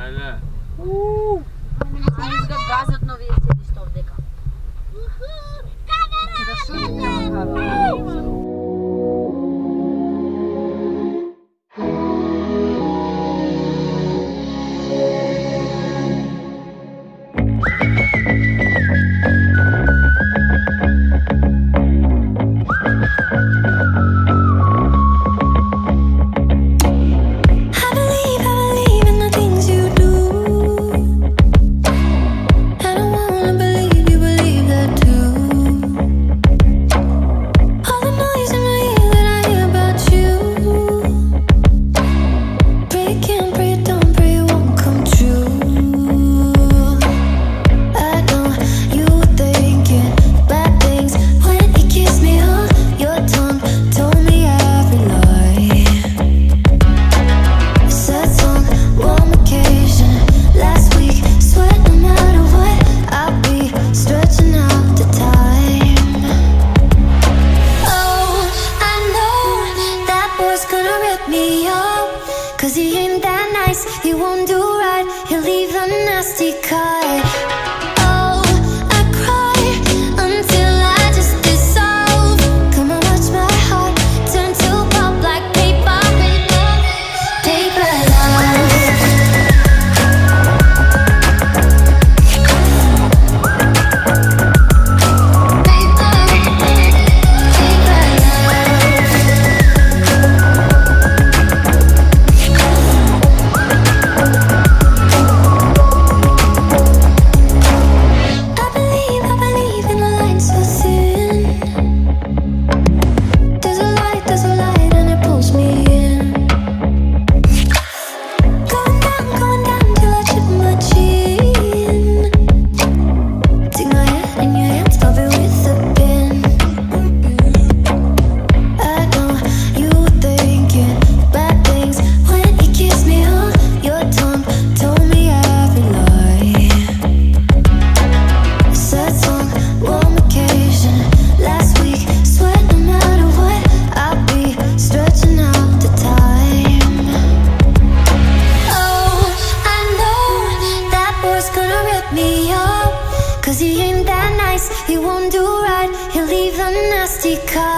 Ajde. Они сега газат нови седишта овдека. Cause he ain't that nice, he won't do right, he'll leave a nasty cut. Oh, I cry until I just dissolve. Come and watch my heart turn to pop like paper. Paper love. Cause he ain't that nice, he won't do right, he'll leave a nasty cut.